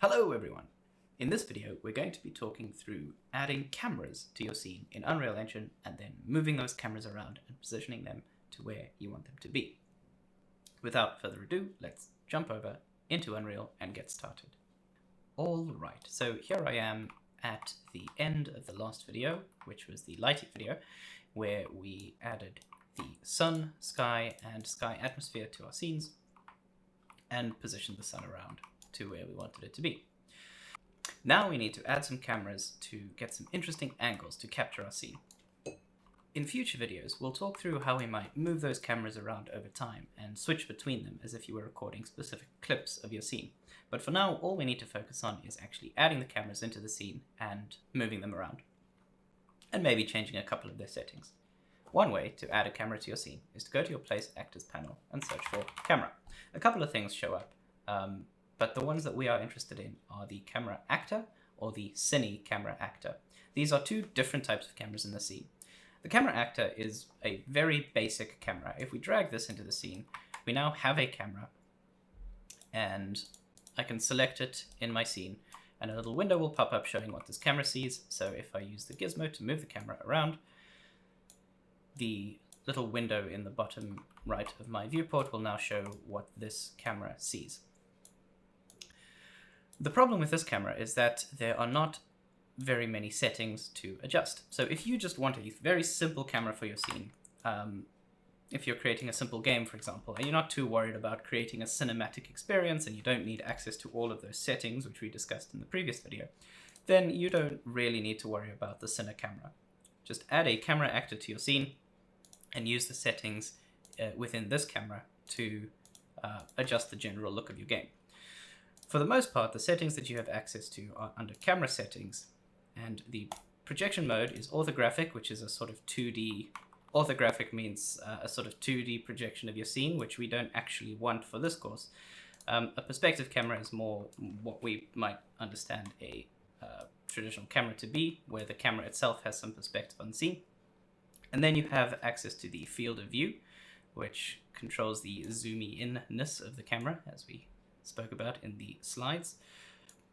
Hello everyone! In this video we're going to be talking through adding cameras to your scene in Unreal Engine and then moving those cameras around and positioning them to where you want them to be. Without further ado, let's jump over into Unreal and get started. Alright, so here I am at the end of the last video, which was the lighting video, where we added the sun, sky, and sky atmosphere to our scenes and positioned the sun around to where we wanted it to be. Now we need to add some cameras to get some interesting angles to capture our scene. In future videos, we'll talk through how we might move those cameras around over time and switch between them as if you were recording specific clips of your scene. But for now, all we need to focus on is actually adding the cameras into the scene and moving them around, and maybe changing a couple of their settings. One way to add a camera to your scene is to go to your Place Actors panel and search for Camera. A couple of things show up, but the ones that we are interested in are the Camera Actor or the Cine Camera Actor. These are two different types of cameras in the scene. The Camera Actor is a very basic camera. If we drag this into the scene, we now have a camera, and I can select it in my scene, and a little window will pop up showing what this camera sees. So if I use the gizmo to move the camera around, the little window in the bottom right of my viewport will now show what this camera sees. The problem with this camera is that there are not very many settings to adjust. So if you just want a very simple camera for your scene, if you're creating a simple game, for example, and you're not too worried about creating a cinematic experience and you don't need access to all of those settings, which we discussed in the previous video, then you don't really need to worry about the Cine camera. Just add a camera actor to your scene and use the settings within this camera to adjust the general look of your game. For the most part, the settings that you have access to are under camera settings, and the projection mode is orthographic, which is a sort of 2D. Orthographic means a sort of 2D projection of your scene, which we don't actually want for this course. A perspective camera is more what we might understand a traditional camera to be, where the camera itself has some perspective on the scene. And then you have access to the field of view, which controls the zoomy-in-ness of the camera, as we spoke about in the slides.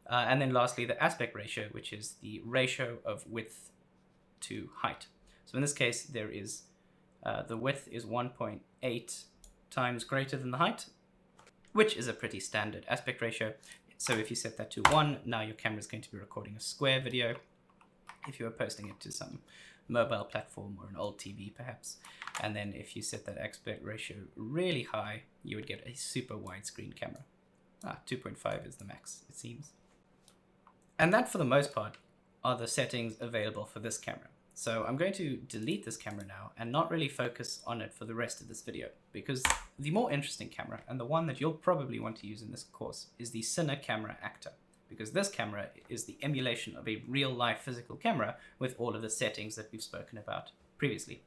And then lastly, the aspect ratio, which is the ratio of width to height. So in this case, there is the width is 1.8 times greater than the height, which is a pretty standard aspect ratio. So if you set that to 1, now your camera is going to be recording a square video. If you were posting it to some mobile platform or an old TV perhaps, and then if you set that aspect ratio really high, you would get a super widescreen camera. 2.5 is the max, it seems. And that, for the most part, are the settings available for this camera. So I'm going to delete this camera now and not really focus on it for the rest of this video, because the more interesting camera, and the one that you'll probably want to use in this course, is the Cine Camera Actor, because this camera is the emulation of a real-life physical camera with all of the settings that we've spoken about previously.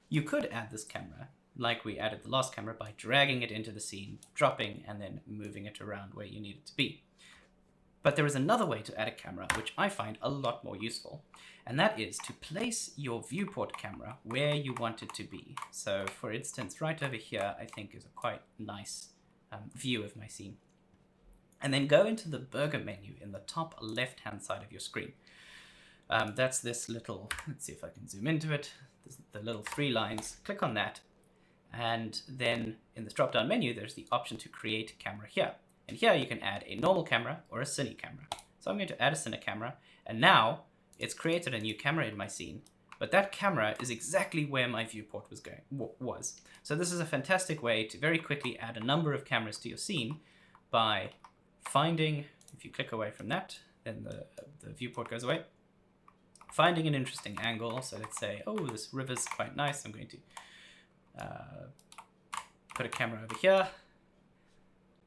You could add this camera like we added the last camera by dragging it into the scene, dropping, and then moving it around where you need it to be. But there is another way to add a camera which I find a lot more useful, and that is to place your viewport camera where you want it to be. So for instance, right over here I think is a quite nice view of my scene. And then go into the burger menu in the top left hand side of your screen. That's this little, let's see if I can zoom into it, the little 3 lines. Click on that, and then in this drop down menu there's the option to create camera here. And here you can add a normal camera or a Cine camera. So I'm going to add a Cine camera, and now it's created a new camera in my scene, but that camera is exactly where my viewport was. So this is a fantastic way to very quickly add a number of cameras to your scene by finding, if you click away from that, then the viewport goes away. Finding an interesting angle, so let's say, oh, this river's quite nice, I'm going to put a camera over here,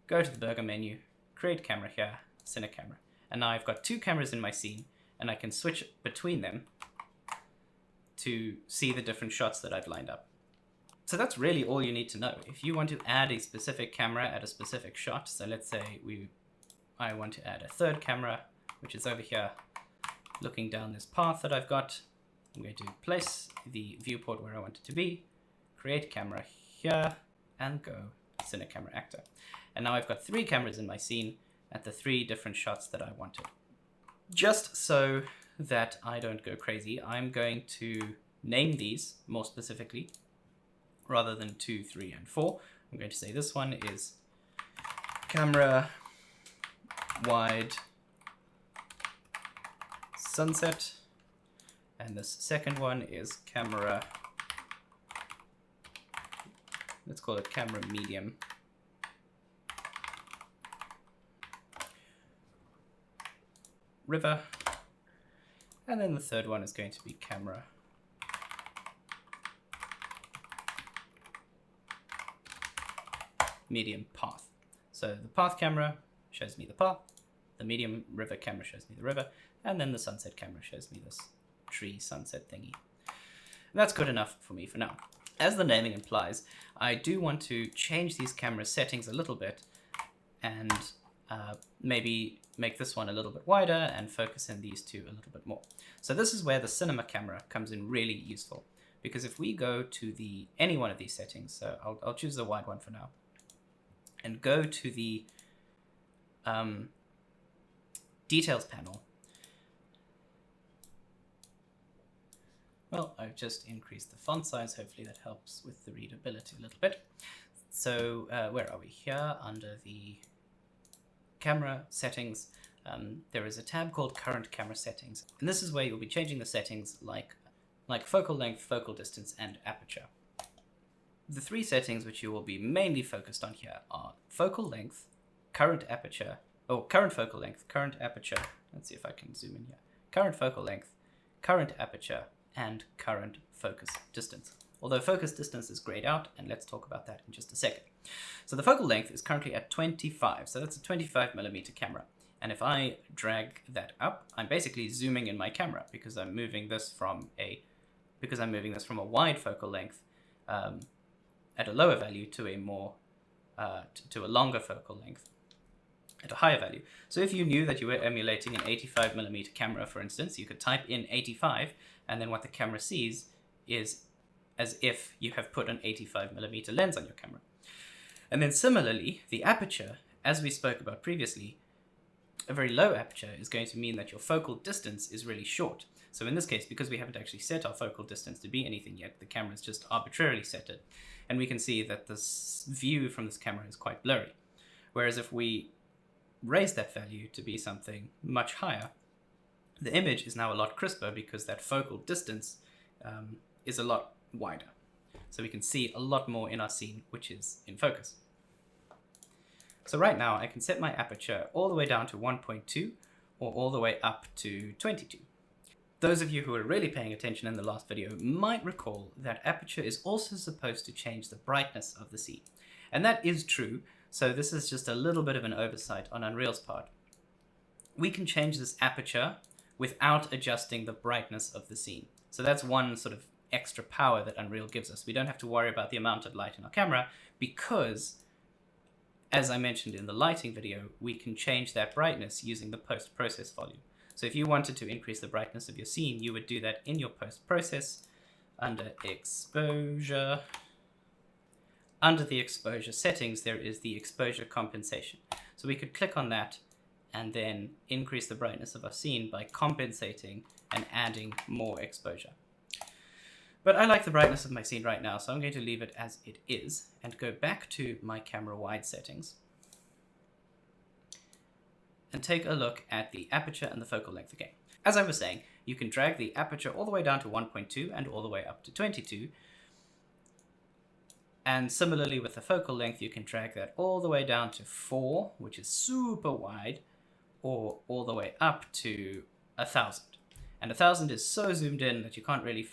go to the burger menu, create camera here, Cine camera. And now I've got 2 cameras in my scene, and I can switch between them to see the different shots that I've lined up. So that's really all you need to know. If you want to add a specific camera at a specific shot, so let's say I want to add a 3rd camera, which is over here, looking down this path that I've got. I'm going to place the viewport where I want it to be, create camera here, and go Cine Camera Actor. And now I've got 3 cameras in my scene, at the 3 different shots that I wanted. Just so that I don't go crazy, I'm going to name these more specifically. Rather than 2, 3, and 4, I'm going to say this one is camera wide sunset, and this second one is camera, let's call it camera medium river, and then the third one is going to be camera medium path. So the path camera shows me the path, the medium river camera shows me the river, and then the sunset camera shows me this tree sunset thingy. And that's good enough for me for now. As the naming implies, I do want to change these camera settings a little bit and maybe make this one a little bit wider and focus in these two a little bit more. So this is where the cinema camera comes in really useful, because if we go to any one of these settings, so I'll choose the wide one for now, and go to the details panel. Well, I've just increased the font size. Hopefully that helps with the readability a little bit. So where are we? Here under the camera settings, there is a tab called current camera settings. And this is where you'll be changing the settings like focal length, focal distance, and aperture. The 3 settings which you will be mainly focused on here are focal length, current aperture, current focal length, current aperture. Let's see if I can zoom in here. Current focal length, current aperture, and current focus distance. Although focus distance is grayed out, and let's talk about that in just a second. So the focal length is currently at 25, so that's a 25mm camera. And if I drag that up, I'm basically zooming in my camera because I'm moving this from a wide focal length at a lower value to a more to a longer focal length at a higher value. So if you knew that you were emulating an 85mm camera, for instance, you could type in 85, and then what the camera sees is as if you have put an 85mm lens on your camera. And then similarly, the aperture, as we spoke about previously, a very low aperture is going to mean that your focal distance is really short. So in this case, because we haven't actually set our focal distance to be anything yet, the camera's just arbitrarily set it. And we can see that this view from this camera is quite blurry. Whereas if we raise that value to be something much higher, the image is now a lot crisper because that focal distance is a lot wider. So we can see a lot more in our scene, which is in focus. So right now I can set my aperture all the way down to 1.2 or all the way up to 22. Those of you who are really paying attention in the last video might recall that aperture is also supposed to change the brightness of the scene. And that is true, so this is just a little bit of an oversight on Unreal's part. We can change this aperture without adjusting the brightness of the scene. So that's one sort of extra power that Unreal gives us. We don't have to worry about the amount of light in our camera because, as I mentioned in the lighting video, we can change that brightness using the post-process volume. So if you wanted to increase the brightness of your scene, you would do that in your post-process under exposure. Under the exposure settings, there is the exposure compensation. So we could click on that and then increase the brightness of our scene by compensating and adding more exposure. But I like the brightness of my scene right now, so I'm going to leave it as it is and go back to my camera wide settings and take a look at the aperture and the focal length again. As I was saying, you can drag the aperture all the way down to 1.2 and all the way up to 22. And similarly with the focal length, you can drag that all the way down to 4, which is super wide, or all the way up to 1000. And 1000 is so zoomed in that you can't really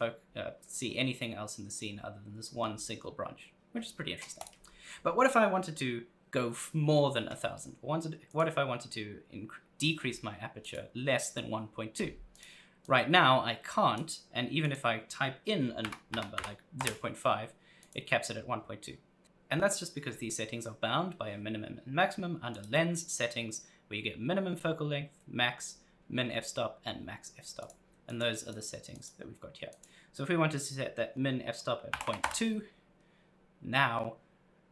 see anything else in the scene other than this one single branch, which is pretty interesting. But what if I wanted to go more than 1000? What if I wanted to decrease my aperture less than 1.2? Right now I can't, and even if I type in a number like 0.5, it caps it at 1.2. And that's just because these settings are bound by a minimum and maximum under lens settings, where you get minimum focal length, max, min f-stop, and max f-stop. And those are the settings that we've got here. So if we wanted to set that min f-stop at 0.2, now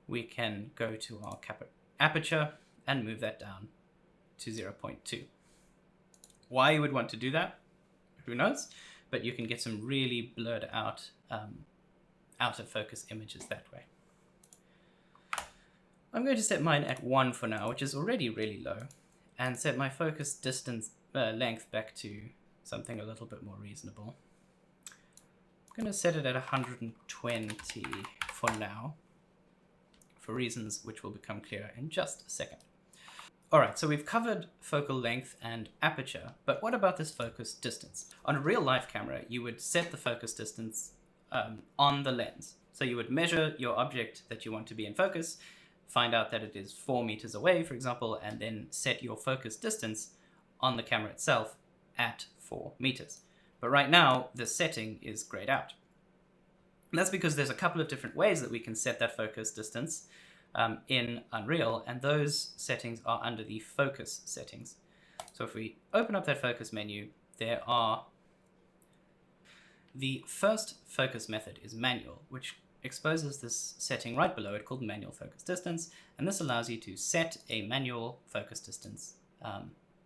we can go to our aperture and move that down to 0.2. Why you would want to do that, who knows? But you can get some really blurred out, out of focus images that way. I'm going to set mine at 1 for now, which is already really low, and set my focus distance length back to something a little bit more reasonable. I'm going to set it at 120 for now, for reasons which will become clearer in just a second. Alright, so we've covered focal length and aperture, but what about this focus distance? On a real life camera, you would set the focus distance on the lens. So you would measure your object that you want to be in focus, find out that it is 4 meters away, for example, and then set your focus distance on the camera itself at 4 meters. But right now, the setting is grayed out. And that's because there's a couple of different ways that we can set that focus distance in Unreal, and those settings are under the focus settings. So if we open up that focus menu, there are... The first focus method is manual, which exposes this setting right below it called manual focus distance, and this allows you to set a manual focus distance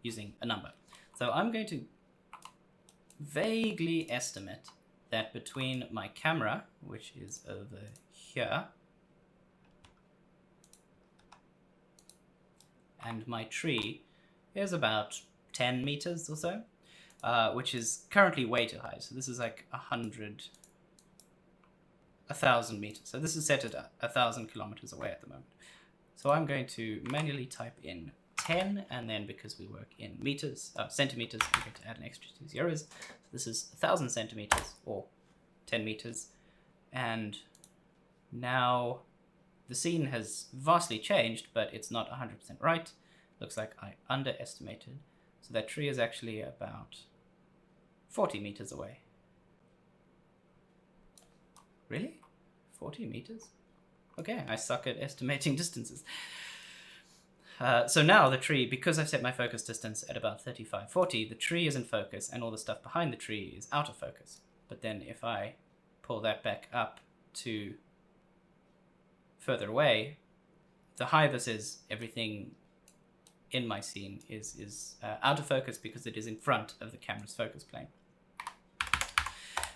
using a number. So I'm going to vaguely estimate that between my camera, which is over here, and my tree is about 10 meters or so, which is currently way too high. So this is like 1,000 meters. So this is set at 1,000 kilometers away at the moment. So I'm going to manually type in 10, and then because we work in meters, centimeters, I'm going to add an extra 2 zeros. So this is 1,000 centimeters or 10 meters. And now the scene has vastly changed, but it's not 100% right. Looks like I underestimated. So that tree is actually about 40 meters away. Really? 40 meters? Okay, I suck at estimating distances. So now the tree, because I've set my focus distance at about 35, 40, the tree is in focus and all the stuff behind the tree is out of focus. But then if I pull that back up to further away, the higher this is, everything in my scene is out of focus because it is in front of the camera's focus plane.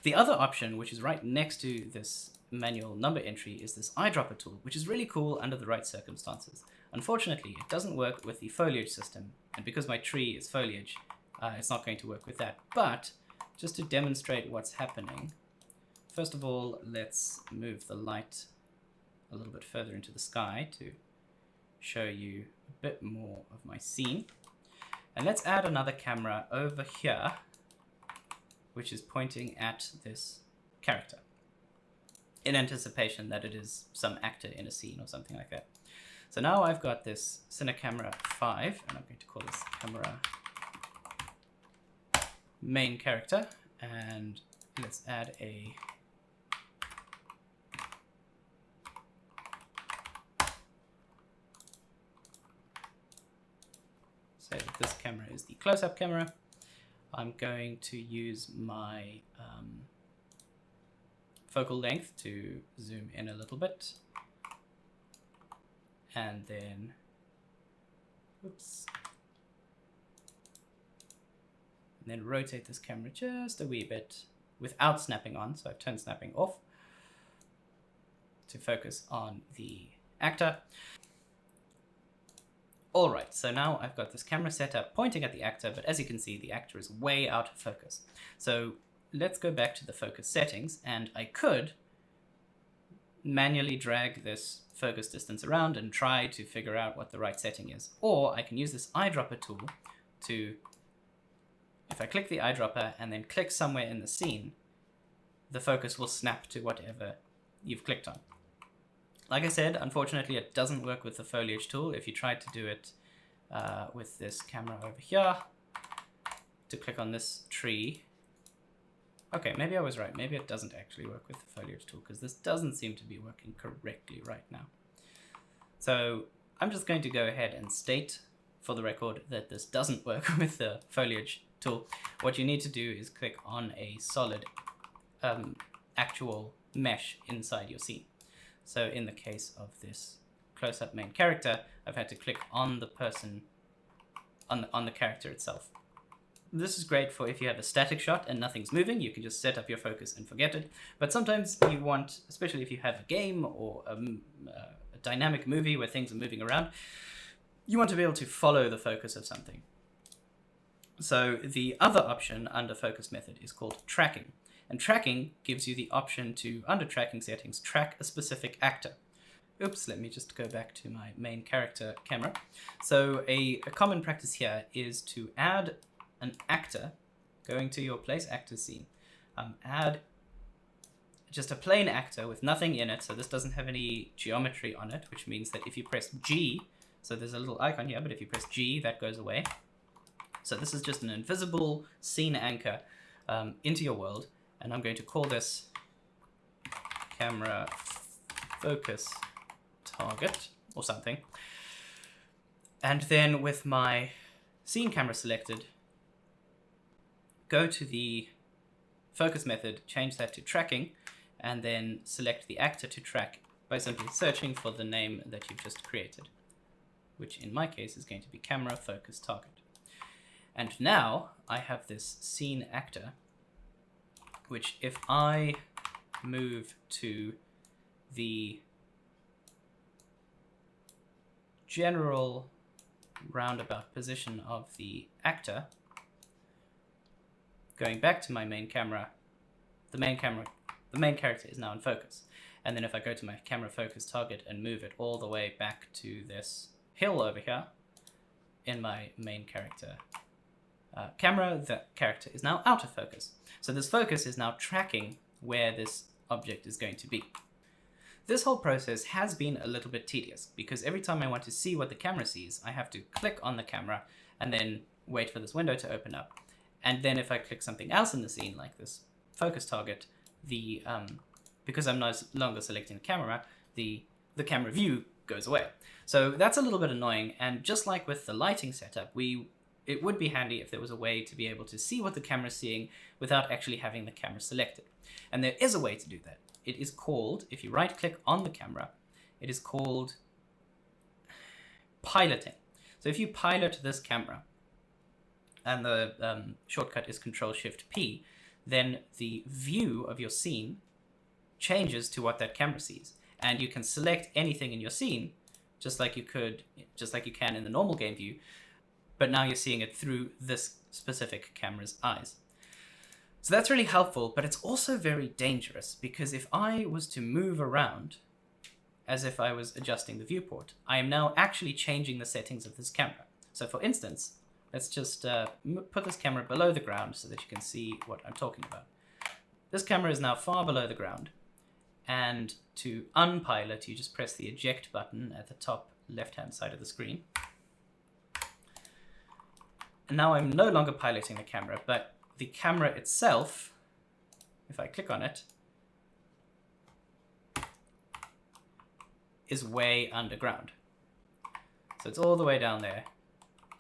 The other option, which is right next to this manual number entry, is this eyedropper tool, which is really cool under the right circumstances. Unfortunately, it doesn't work with the foliage system, and because my tree is foliage, it's not going to work with that. But just to demonstrate what's happening, first of all, let's move the light a little bit further into the sky to show you a bit more of my scene. And let's add another camera over here, which is pointing at this character, in anticipation that it is some actor in a scene or something like that. So now I've got this Cine Camera 5, and I'm going to call this camera main character, and let's add a say that this camera is the close-up camera. I'm going to use my focal length to zoom in a little bit, and then, oops, and then rotate this camera just a wee bit without snapping on. So I've turned snapping off to focus on the actor. All right, so now I've got this camera set up pointing at the actor, but as you can see, the actor is way out of focus. So let's go back to the focus settings, and I could manually drag this focus distance around and try to figure out what the right setting is. Or I can use this eyedropper tool to, if I click the eyedropper and then click somewhere in the scene, the focus will snap to whatever you've clicked on. Like I said, unfortunately, it doesn't work with the foliage tool. If you tried to do it with this camera over here, to click on this tree. Okay, maybe I was right. Maybe it doesn't actually work with the foliage tool, because this doesn't seem to be working correctly right now. So I'm just going to go ahead and state for the record that this doesn't work with the foliage tool. What you need to do is click on a solid actual mesh inside your scene. So in the case of this close-up main character, I've had to click on the person on the character itself. This is great for if you have a static shot and nothing's moving, you can just set up your focus and forget it. But sometimes you want, especially if you have a game or a dynamic movie where things are moving around, you want to be able to follow the focus of something. So the other option under focus method is called tracking. And tracking gives you the option to, under tracking settings, track a specific actor. Oops, let me just go back to my main character camera. So a common practice here is to add an actor, going to your place actor scene. Add just a plain actor with nothing in it, so this doesn't have any geometry on it, which means that if you press G, so there's a little icon here, but if you press G, that goes away. So this is just an invisible scene anchor into your world, and I'm going to call this camera focus target or something. And then with my scene camera selected, go to the focus method, change that to tracking, and then select the actor to track by simply searching for the name that you've just created, which in my case is going to be camera focus target. And now I have this scene actor, which if I move to the general roundabout position of the actor, going back to my main camera, the main character is now in focus. And then if I go to my camera focus target and move it all the way back to this hill over here in my main character camera, the character is now out of focus. So this focus is now tracking where this object is going to be. This whole process has been a little bit tedious because every time I want to see what the camera sees, I have to click on the camera and then wait for this window to open up. And then if I click something else in the scene, like this focus target, because I'm no longer selecting the camera, the camera view goes away. So that's a little bit annoying. And just like with the lighting setup, it would be handy if there was a way to be able to see what the camera's seeing without actually having the camera selected. And there is a way to do that. It is called, if you right click on the camera, it is called piloting. So if you pilot this camera, and the shortcut is Control-Shift-P, then the view of your scene changes to what that camera sees. And you can select anything in your scene, just like you can in the normal game view, but now you're seeing it through this specific camera's eyes. So that's really helpful, but it's also very dangerous because if I was to move around as if I was adjusting the viewport, I am now actually changing the settings of this camera. So for instance, let's just put this camera below the ground so that you can see what I'm talking about. This camera is now far below the ground, and to unpilot, you just press the eject button at the top left-hand side of the screen. And now I'm no longer piloting the camera, but the camera itself, if I click on it, is way underground. So it's all the way down there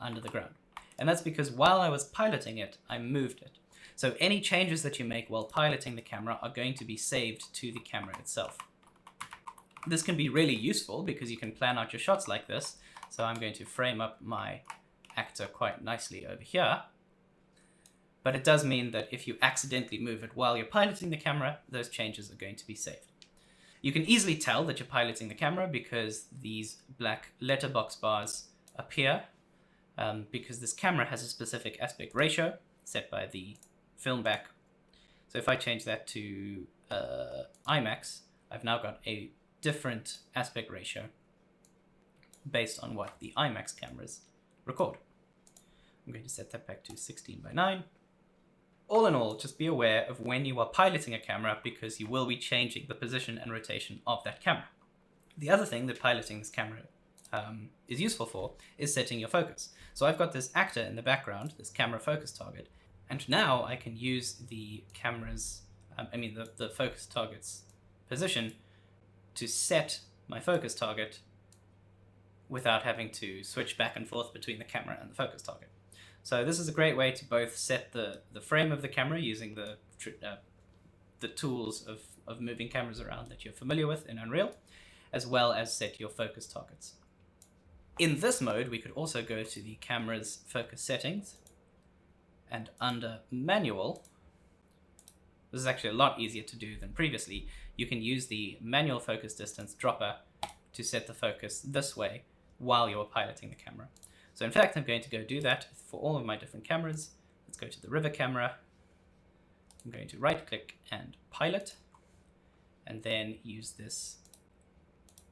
under the ground. And that's because while I was piloting it, I moved it. So any changes that you make while piloting the camera are going to be saved to the camera itself. This can be really useful because you can plan out your shots like this. So I'm going to frame up my actor quite nicely over here. But it does mean that if you accidentally move it while you're piloting the camera, those changes are going to be saved. You can easily tell that you're piloting the camera because these black letterbox bars appear because this camera has a specific aspect ratio set by the film back. So if I change that to IMAX, I've now got a different aspect ratio based on what the IMAX cameras record. I'm going to set that back to 16:9. All in all, just be aware of when you are piloting a camera because you will be changing the position and rotation of that camera. The other thing that piloting this camera is useful for is setting your focus. So I've got this actor in the background, this camera focus target, and now I can use the camera's, the focus target's position to set my focus target without having to switch back and forth between the camera and the focus target. So this is a great way to both set the frame of the camera using the tools of moving cameras around that you're familiar with in Unreal, as well as set your focus targets. In this mode, we could also go to the camera's focus settings, and under manual, this is actually a lot easier to do than previously, you can use the manual focus distance dropper to set the focus this way while you're piloting the camera. So in fact, I'm going to go do that for all of my different cameras. Let's go to the river camera. I'm going to right click and pilot, and then use this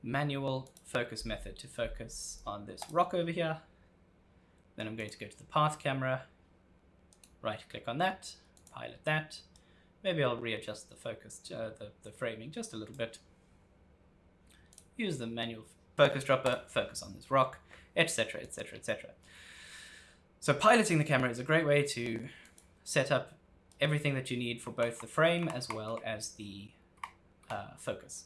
manual focus method to focus on this rock over here. Then I'm going to go to the path camera, right click on that, pilot that. Maybe I'll readjust the focus, the framing just a little bit. Use the manual focus dropper, focus on this rock, etc, etc, etc. So piloting the camera is a great way to set up everything that you need for both the frame as well as the focus.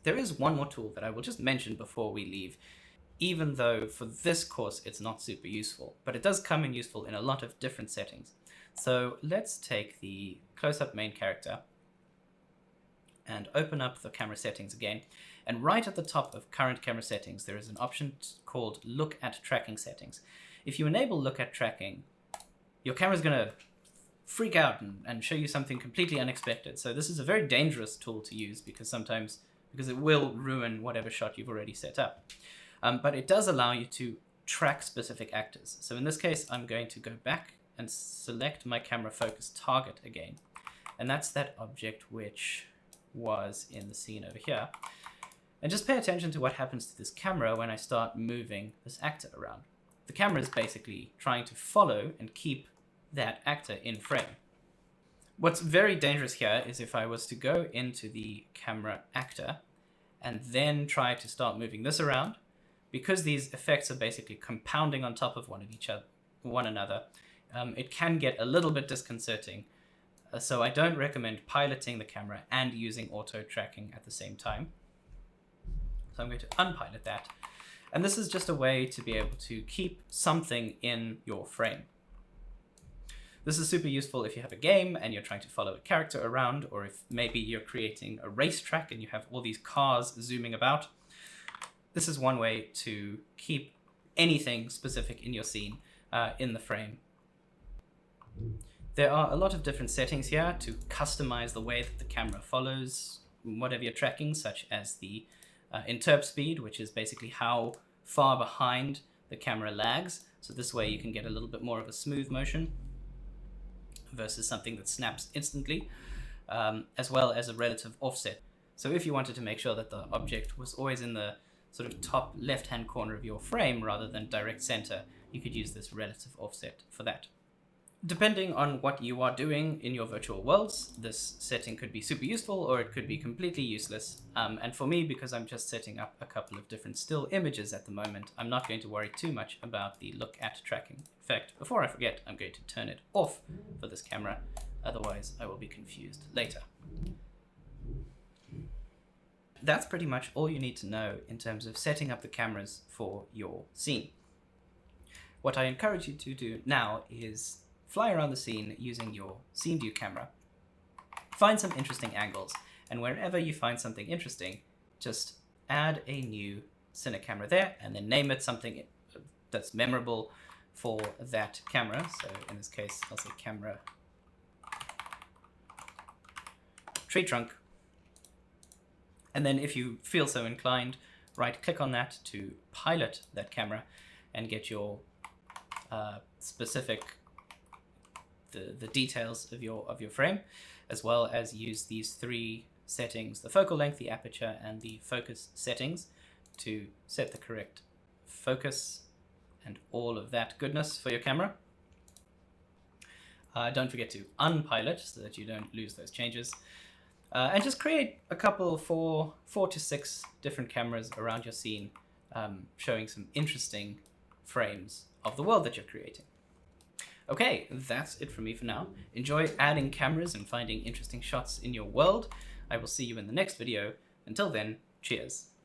There is one more tool that I will just mention before we leave, even though for this course it's not super useful, but it does come in useful in a lot of different settings. So let's take the close-up main character and open up the camera settings again. And right at the top of current camera settings, there is an option called Look at Tracking Settings. If you enable Look at Tracking, your camera's going to freak out and show you something completely unexpected. So this is a very dangerous tool to use because it will ruin whatever shot you've already set up. But it does allow you to track specific actors. So in this case, I'm going to go back and select my camera focus target again. And that's that object which was in the scene over here. And just pay attention to what happens to this camera when I start moving this actor around. The camera is basically trying to follow and keep that actor in frame. What's very dangerous here is if I was to go into the camera actor and then try to start moving this around, because these effects are basically compounding on top of one another, it can get a little bit disconcerting. So I don't recommend piloting the camera and using auto tracking at the same time. So I'm going to unpilot that. And this is just a way to be able to keep something in your frame. This is super useful if you have a game and you're trying to follow a character around, or if maybe you're creating a racetrack and you have all these cars zooming about. This is one way to keep anything specific in your scene in the frame. There are a lot of different settings here to customize the way that the camera follows whatever you're tracking, such as the interp speed, which is basically how far behind the camera lags. So this way you can get a little bit more of a smooth motion versus something that snaps instantly, as well as a relative offset. So if you wanted to make sure that the object was always in the sort of top left-hand corner of your frame rather than direct center, you could use this relative offset for that. Depending on what you are doing in your virtual worlds, this setting could be super useful or it could be completely useless. And for me, because I'm just setting up a couple of different still images at the moment, I'm not going to worry too much about the look at tracking. In fact, before I forget, I'm going to turn it off for this camera. Otherwise, I will be confused later. That's pretty much all you need to know in terms of setting up the cameras for your scene. What I encourage you to do now is fly around the scene using your scene view camera. Find some interesting angles, and wherever you find something interesting, just add a new Cine camera there, and then name it something that's memorable for that camera. So in this case, I'll say camera tree trunk. And then if you feel so inclined, right click on that to pilot that camera and get your specific the details of your frame, as well as use these three settings, the focal length, the aperture, and the focus settings, to set the correct focus and all of that goodness for your camera. Don't forget to unpilot so that you don't lose those changes. And just create a couple, four to six different cameras around your scene, showing some interesting frames of the world that you're creating. Okay, that's it from me for now. Enjoy adding cameras and finding interesting shots in your world. I will see you in the next video. Until then, cheers.